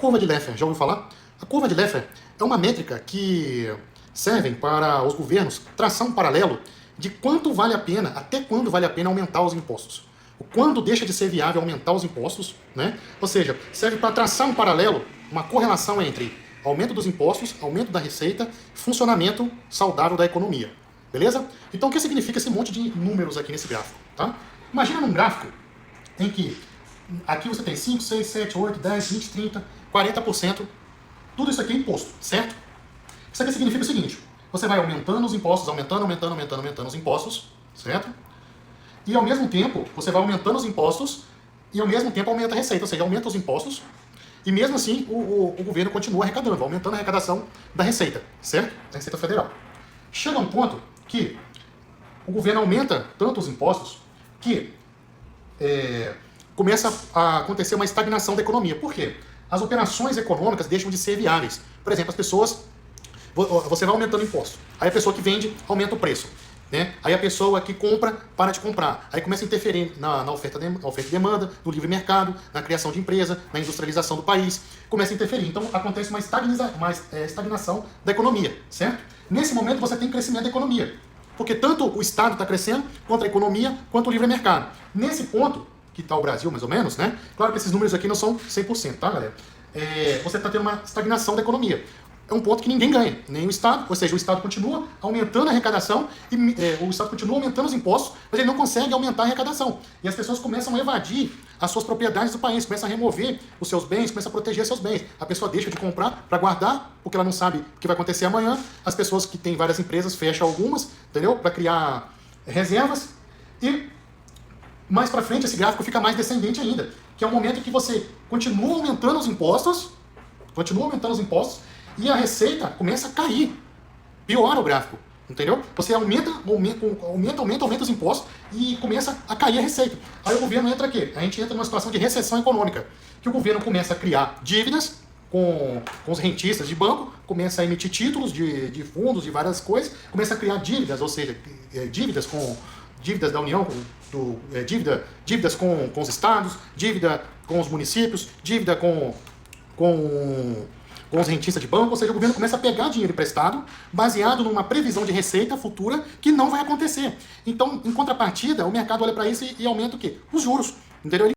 curva de Laffer, já ouviu falar? A curva de Laffer é uma métrica que serve para os governos traçar um paralelo de quanto vale a pena, até quando vale a pena aumentar os impostos. O quando deixa de ser viável aumentar os impostos, né? Ou seja, serve para traçar um paralelo, uma correlação entre aumento dos impostos, aumento da receita, funcionamento saudável da economia. Beleza? Então o que significa esse monte de números aqui nesse gráfico? Tá? Imagina num gráfico em que aqui você tem 5, 6, 7, 8, 10, 20, 30, 40%. Tudo isso aqui é imposto, certo? Isso aqui significa o seguinte: você vai aumentando os impostos, aumentando os impostos, certo? E ao mesmo tempo, você vai aumentando os impostos e ao mesmo tempo aumenta a receita, ou seja, aumenta os impostos e mesmo assim o governo continua arrecadando, aumentando a arrecadação da receita, certo? Da Receita Federal. Chega um ponto que o governo aumenta tanto os impostos que começa a acontecer uma estagnação da economia. Por quê? As operações econômicas deixam de ser viáveis. Por exemplo, as pessoas... Você vai aumentando o imposto. Aí a pessoa que vende aumenta o preço. Né? Aí a pessoa que compra para de comprar. Aí começa a interferir na oferta e demanda, no livre mercado, na criação de empresa, na industrialização do país. Começa a interferir. Então acontece uma estagnação da economia, certo? Nesse momento você tem crescimento da economia. Porque tanto o Estado está crescendo, quanto a economia, quanto o livre mercado. Nesse ponto, que está o Brasil mais ou menos, né? Claro que esses números aqui não são 100%, tá, galera? Você está tendo uma estagnação da economia. É um ponto que ninguém ganha, nem o Estado, ou seja, o Estado continua aumentando a arrecadação, e o Estado continua aumentando os impostos, mas ele não consegue aumentar a arrecadação. E as pessoas começam a evadir as suas propriedades do país, começam a remover os seus bens, começam a proteger seus bens. A pessoa deixa de comprar para guardar, porque ela não sabe o que vai acontecer amanhã. As pessoas que têm várias empresas fecham algumas, entendeu? Para criar reservas. E mais para frente esse gráfico fica mais descendente ainda, que é o momento em que você continua aumentando os impostos, e a receita começa a cair. Piora o gráfico, entendeu? Você aumenta os impostos e começa a cair a receita. Aí o governo entra aqui. A gente entra numa situação de recessão econômica, que o governo começa a criar dívidas com os rentistas de banco, começa a emitir títulos de fundos, de várias coisas, começa a criar dívidas, ou seja, dívidas da União, dívidas com os estados, dívida com os municípios, dívida com os rentistas de banco, ou seja, o governo começa a pegar dinheiro emprestado baseado numa previsão de receita futura que não vai acontecer. Então, em contrapartida, o mercado olha para isso e aumenta o quê? Os juros, entendeu?